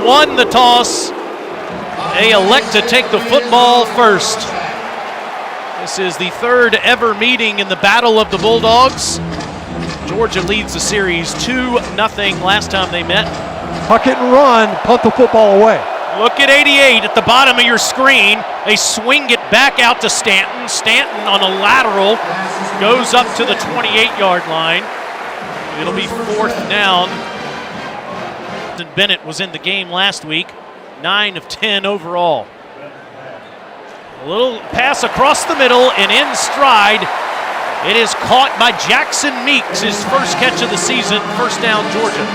won the toss. They elect to take the football first. This is the third ever meeting in the Battle of the Bulldogs. Georgia leads the series 2-0 last time they met. Puck it and run, punt the football away. Look at 88 at the bottom of your screen. They swing it back out to Stanton. Stanton on a lateral goes up to the 28-yard line. It'll be fourth down. Bennett was in the game last week. 9 of 10 overall. A little pass across the middle and in stride. It is caught by Jackson Meeks, his first catch of the season. First down, Georgia.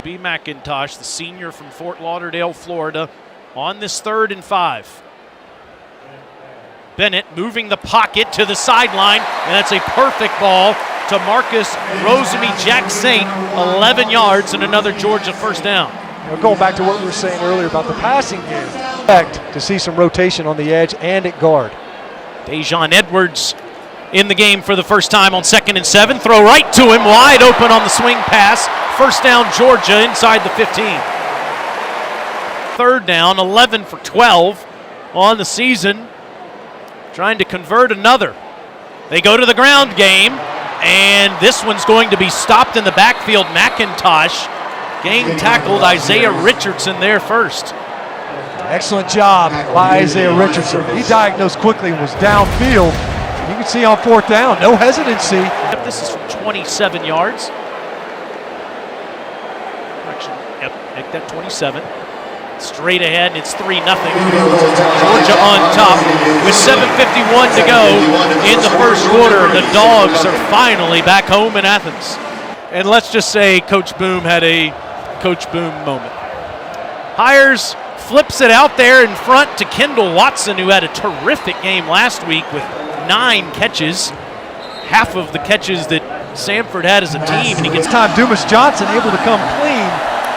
B. McIntosh, the senior from Fort Lauderdale, Florida, on this 3rd and 5. Bennett moving the pocket to the sideline, and that's a perfect ball to Marcus Rosemy-Jacksaint, 11 yards and another Georgia first down. Going back to what we were saying earlier about the passing game, expect to see some rotation on the edge and at guard. Dejon Edwards in the game for the first time on 2nd and 7. Throw right to him, wide open on the swing pass. First down, Georgia inside the 15. 3rd down, 11 for 12 on the season. Trying to convert another. They go to the ground game, and this one's going to be stopped in the backfield. McIntosh gang tackled Isaiah Richardson there first. Excellent job by Isaiah Richardson. He diagnosed quickly and was downfield. You can see on 4th down, no hesitancy. This is from 27 yards. Correction, yep, make that 27. Straight ahead, and it's 3-0. Georgia on top with 7:51 to go in the first quarter. The Dogs are finally back home in Athens. And let's just say Coach Boom had a Coach Boom moment. Hires flips it out there in front to Kendall Watson, who had a terrific game last week with 9 catches, half of the catches that Samford had as a team. And he gets time. Dumas Johnson able to come clean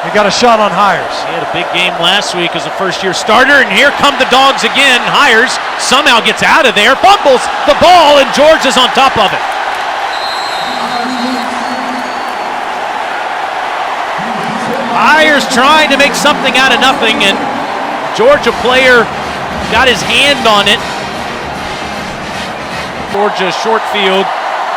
and got a shot on Hires. He had a big game last week as a first-year starter, and here come the Dogs again. Hires somehow gets out of there, fumbles the ball, and Georgia's on top of it. Hires trying to make something out of nothing, and Georgia player got his hand on it. Georgia short field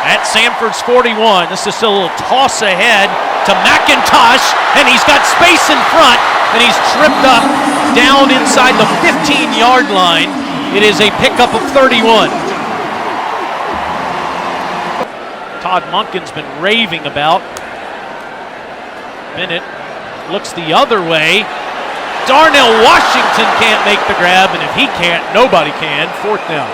at Samford's 41. This is still a little toss ahead to McIntosh, and he's got space in front, and he's tripped up down inside the 15-yard line. It is a pickup of 31. Todd Monken's been raving about. Bennett looks the other way. Darnell Washington can't make the grab, and if he can't, nobody can. 4th down.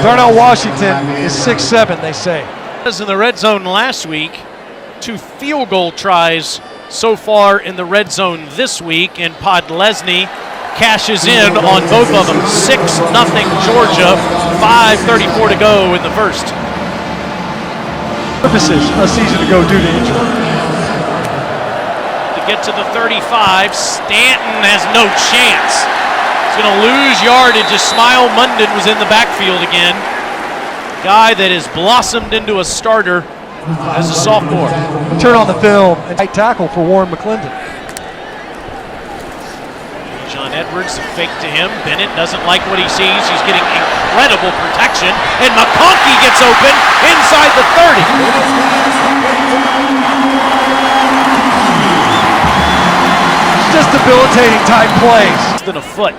Darnell Washington is 6'7", they say. In the red zone last week, 2 field goal tries so far in the red zone this week, and Podlesny cashes in on both of them. 6-0 Georgia, 5:34 to go in the first. Purposes a season ago due to injury. To get to the 35, Stanton has no chance. He's going to lose yardage as Smile Munden was in the backfield again. Guy that has blossomed into a starter as a sophomore. Turn on the film and tight tackle for Warren McClendon. John Edwards, a fake to him. Bennett doesn't like what he sees. He's getting incredible protection, and McConkey gets open inside the 30. Just debilitating type plays. Less than a foot.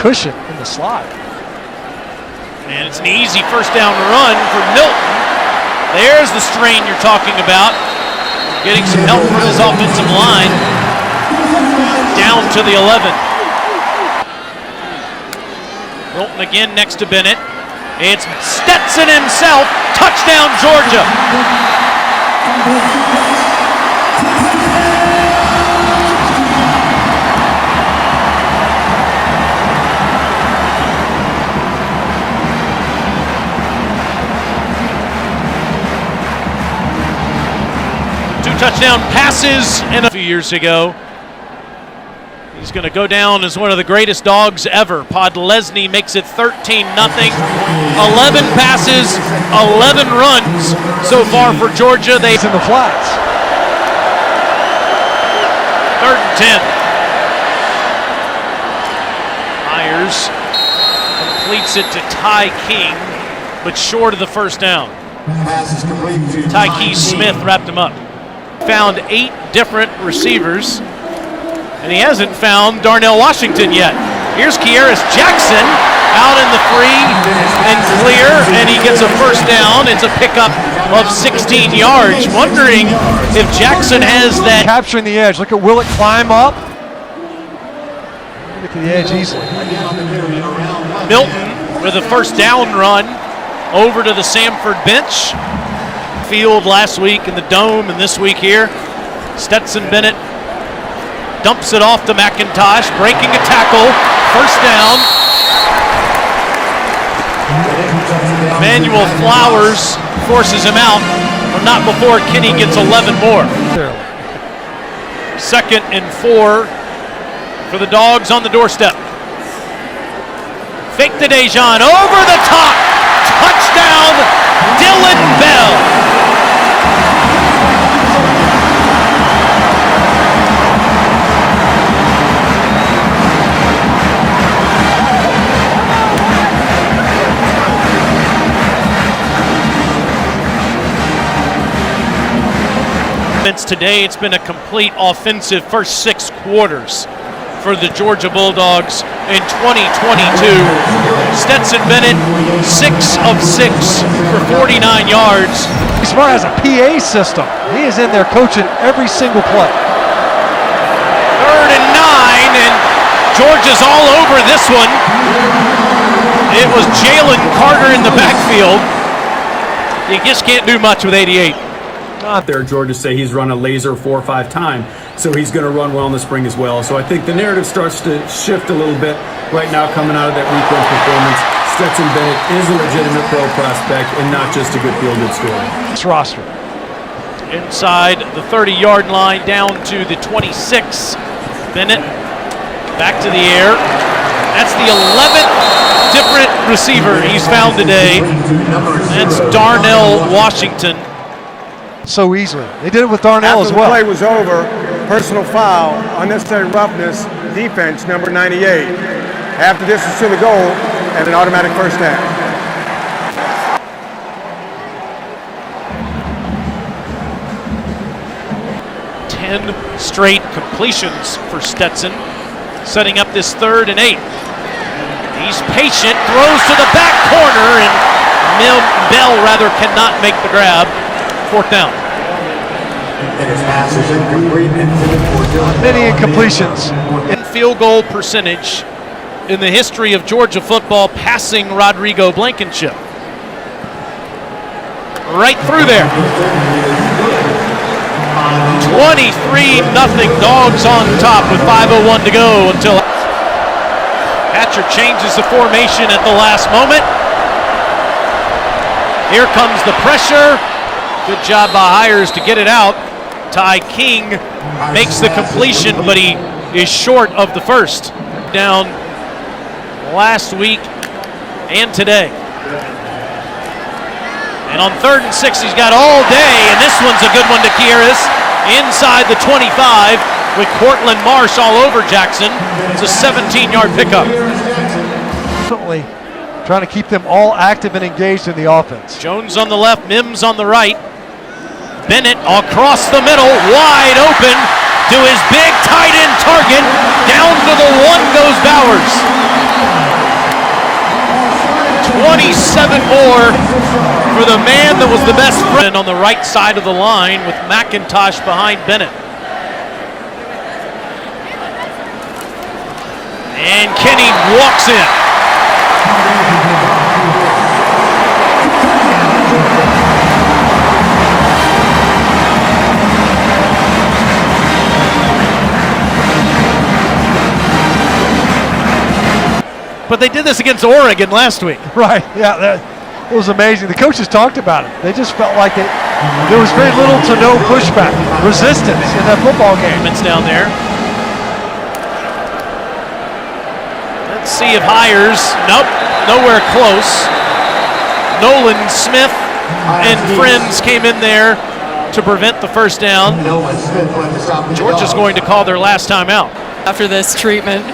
Cushion in the slot. And it's an easy first down run for Milton. There's the strain you're talking about. Getting some help from his offensive line. Down to the 11. Milton again next to Bennett. It's Stetson himself. Touchdown, Georgia. Touchdown passes and a few years ago. He's going to go down as one of the greatest dogs ever. Podlesny makes it 13-0. 11 passes, 11 runs so far for Georgia. He's in the flats. 3rd and 10. Myers completes it to Ty King, but short of the first down. Tyke Smith wrapped him up. Found 8 different receivers, and he hasn't found Darnell Washington yet. Here's Kearis Jackson out in the free and clear, and he gets a first down. It's a pickup of 16 yards. Wondering if Jackson has that. Capturing the edge. Look at Willett climb up. Get to the edge easily. Milton with a first down run over to the Samford bench. Field last week in the Dome and this week here. Stetson Bennett dumps it off to McIntosh, breaking a tackle, first down. Emmanuel Flowers forces him out, but not before Kenny gets 11 more. 2nd and 4 for the Dogs on the doorstep. Fake to Dejan, over the top, touchdown, Dylan Bell. Today, it's been a complete offensive first 6 quarters for the Georgia Bulldogs in 2022. Stetson Bennett, 6 of 6 for 49 yards. Smart has a PA system. He is in there coaching every single play. 3rd and 9, and Georgia's all over this one. It was Jalen Carter in the backfield. You just can't do much with 88. Out there, Georgia say he's run a laser 4 or 5 times, so he's going to run well in the spring as well. So I think the narrative starts to shift a little bit right now coming out of that week 1 performance. Stetson Bennett is a legitimate pro prospect and not just a good feel-good story. This roster. Inside the 30-yard line, down to the 26. Bennett back to the air. That's the 11th different receiver he's found today. That's Darnell Washington. So easily. They did it with Darnell as well. After the play was over, personal foul, unnecessary roughness, defense, number 98. Half the distance to the goal, and an automatic first down. 10 straight completions for Stetson, setting up this 3rd and 8. He's patient, throws to the back corner, and Bell cannot make the grab. 4th down. Many incompletions. In field goal percentage in the history of Georgia football, passing Rodrigo Blankenship. Right through there. 23-0 Dogs on top with 5:01 to go until Hatcher changes the formation at the last moment. Here comes the pressure. Good job by Hires to get it out. Ty King makes the completion, but he is short of the first down last week and today. And on 3rd and 6, he's got all day, and this one's a good one to Kearis inside the 25 with Cortland Marsh all over Jackson. It's a 17-yard pickup. Definitely trying to keep them all active and engaged in the offense. Jones on the left, Mims on the right. Bennett across the middle, wide open to his big tight end target. Down to the 1 goes Bowers. 27 more for the man that was the best friend on the right side of the line with McIntosh behind Bennett. And Kenny walks in. But they did this against Oregon last week. Right, yeah, it was amazing. The coaches talked about it. They just felt like there was very little to no pushback, resistance in that football game. It's down there. Let's see if Hires. Nope, nowhere close. Nolan Smith and friends came in there to prevent the first down. Georgia's going to call their last timeout. After this treatment.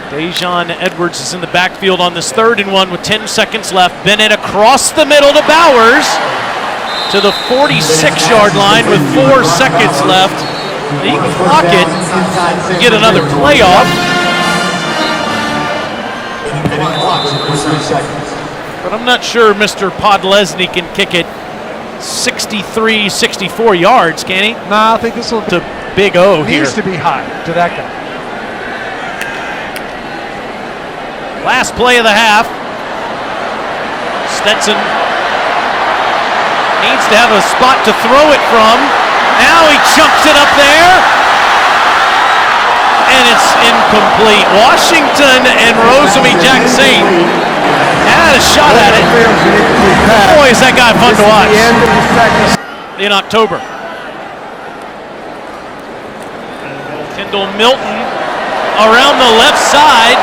Dejon Edwards is in the backfield on this 3rd and 1 with 10 seconds left. Bennett across the middle to Bowers to the 46-yard line with 4 seconds left. He can block it, get another playoff. But I'm not sure Mr. Podlesny can kick it 63, 64 yards, can he? No, I think this will To Big O here. needs to be high to that guy. Last play of the half. Stetson needs to have a spot to throw it from. Now he chunks it up there. And it's incomplete. Washington and Rosemy Jack-Saint had a shot at it. Boy, is that guy fun to watch. In October. Kendall Milton around the left side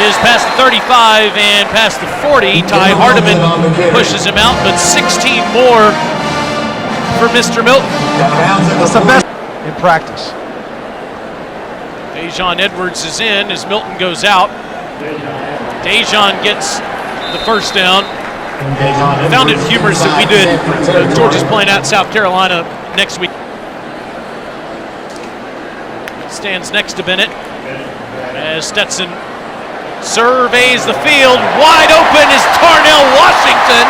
is past the 35 and past the 40. Ty Hardiman pushes him out, but 16 more for Mr. Milton. That's the best in practice. Dejon Edwards is in as Milton goes out. Dejon gets the first down. I found it humorous that we did. Georgia's playing at South Carolina next week. Stands next to Bennett as Stetson surveys the field. Wide open is Tarnell Washington.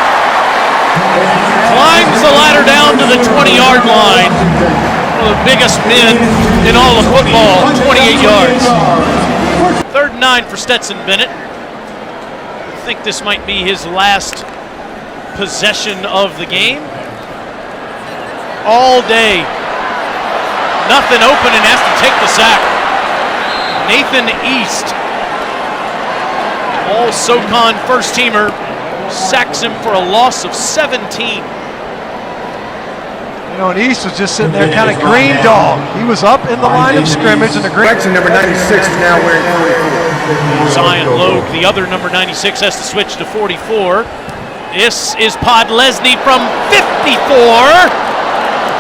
Climbs the ladder down to the 20-yard line. One of the biggest men in all of football, 28 yards. 3rd and 9 for Stetson Bennett. I think this might be his last possession of the game. All day. Nothing open and has to take the sack. Nathan East, all SoCon first teamer, sacks him for a loss of 17. You know, and East was just sitting there kind of green dog. He was up in the line of scrimmage and the green. Number 96 is now wearing 44. Zion Logue, the other number 96, has to switch to 44. This is Podlesny from 54,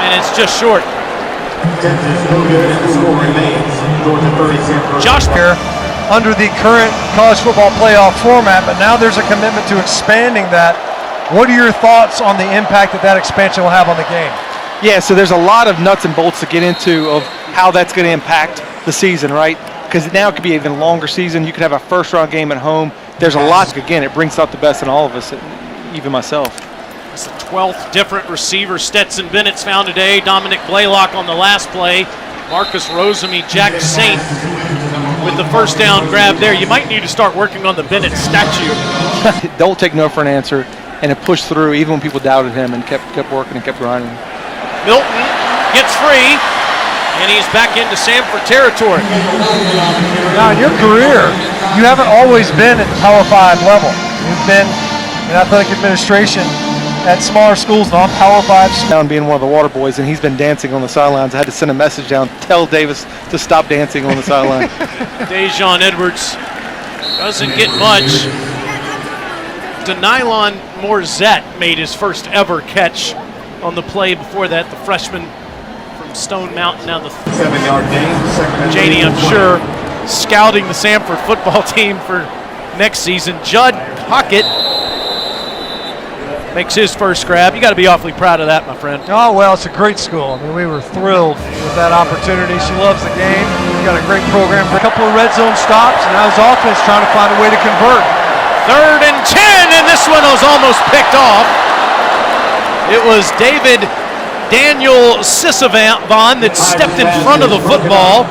and it's just short. Josh here under the current college football playoff format, but now there's a commitment to expanding that. What are your thoughts on the impact that expansion will have on the game? Yeah, so there's a lot of nuts and bolts to get into of how that's going to impact the season, right? Because now it could be an even longer season. You could have a first-round game at home. There's a lot. Again, it brings out the best in all of us, even myself. It's the 12th different receiver Stetson Bennett's found today. Dominic Blaylock on the last play. Marcus Rosemy Jack-Saint with the first down grab there. You might need to start working on the Bennett statue. Don't take no for an answer, and it pushed through even when people doubted him and kept working and kept grinding. Milton gets free, and he's back into Samford territory. Now, in your career, you haven't always been at the Power 5 level. You've been in athletic administration at smaller schools, non-Power 5. Down being one of the water boys, and he's been dancing on the sidelines. I had to send a message down, tell Davis to stop dancing on the sideline. Dejon Edwards doesn't get much. Denylon Morzette made his first ever catch on the play before that. The freshman from Stone Mountain, now the 7-yard gain. JD, I'm sure, scouting the Samford football team for next season. Judd Hockett makes his first grab. You got to be awfully proud of that, my friend. Oh, well, it's a great school. I mean, we were thrilled with that opportunity. She loves the game. We've got a great program. A couple of red zone stops, and now his offense trying to find a way to convert. 3rd and 10, and this one was almost picked off. It was Daniel Sissavant that stepped in front of the football.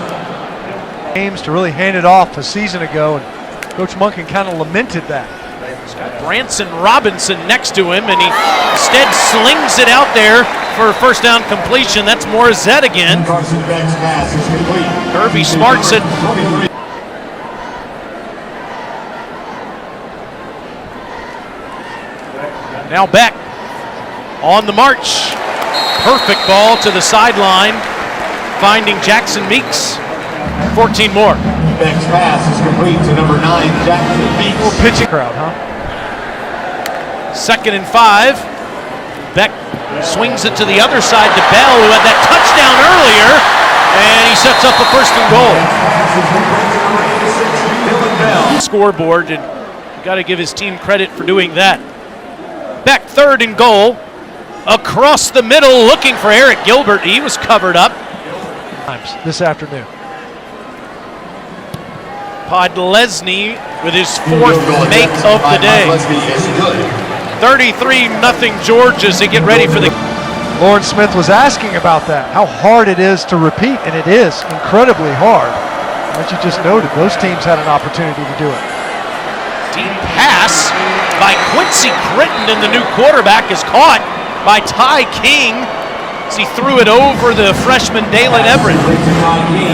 Games to really hand it off a season ago, and Coach Monken kind of lamented that. Branson Robinson next to him, and he instead slings it out there for a first down completion. That's Morzette again. Kirby smarts it. Now Beck on the march. Perfect ball to the sideline, finding Jackson Meeks. 14 more. Beck's pass is complete to number 9, Jackson Beeks. Little pitching crowd, huh? 2nd and 5. Beck swings it to the other side to Bell, who had that touchdown earlier, and he sets up a 1st and goal. Scoreboard, and you got to give his team credit for doing that. Beck 3rd and goal, across the middle, looking for Eric Gilbert. He was covered up. This afternoon. Podlesny with his 4th make of the day. 33-0 George as they get ready for the... Lauren Smith was asking about that, how hard it is to repeat, and it is incredibly hard. As you just noted, those teams had an opportunity to do it. Deep pass by Quincy Critton, and the new quarterback is caught by Ty King as he threw it over the freshman Dalen Everett.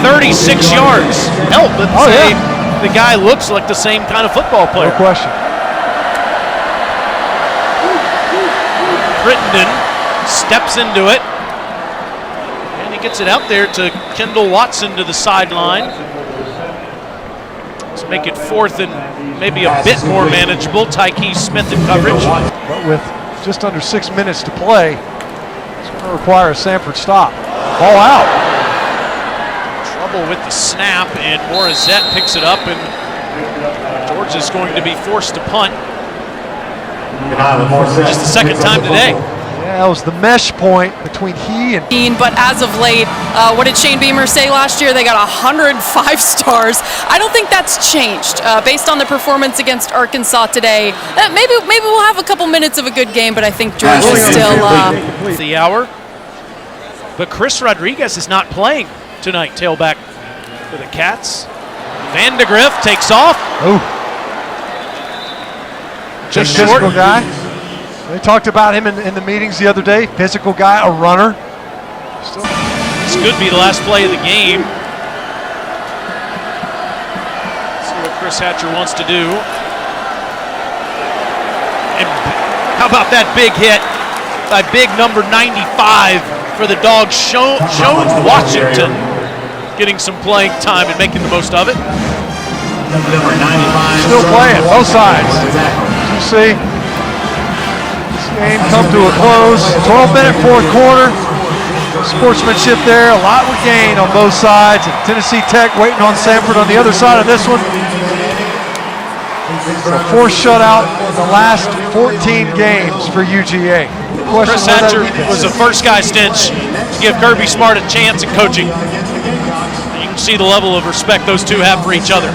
36 yards. Help but say the guy looks like the same kind of football player. No question. Crittenden steps into it, and he gets it out there to Kendall Watson to the sideline. Let's make it 4th and maybe a bit more manageable. Tyke Smith in coverage. But with just under 6 minutes to play, it's going to require a Samford stop. Ball out. Trouble with the snap, and Morizette picks it up, and George is going to be forced to punt. Just the 2nd time today. Yeah, that was the mesh point between he and... But as of late, what did Shane Beamer say last year? They got 105 stars. I don't think that's changed based on the performance against Arkansas today. Maybe we'll have a couple minutes of a good game, but I think George is still... The hour. But Chris Rodriguez is not playing tonight, tailback for the Cats. Vandegrift takes off. Oh. Just physical short. guy. They talked about him in the meetings the other day. Physical guy, a runner. This could be the last play of the game. See what Chris Hatcher wants to do. And how about that big hit by big number 95 for the Dogs, Sean Washington, getting some playing time and making the most of it. Number 95. Still playing, both sides. You see this game come to a close. 12-minute 4th quarter. Sportsmanship there, a lot would gain on both sides. And Tennessee Tech waiting on Samford on the other side of this one. So 4th shutout in the last 14 games for UGA. Chris Hatcher was the first guy, Stinch, to give Kirby Smart a chance in coaching. You can see the level of respect those two have for each other.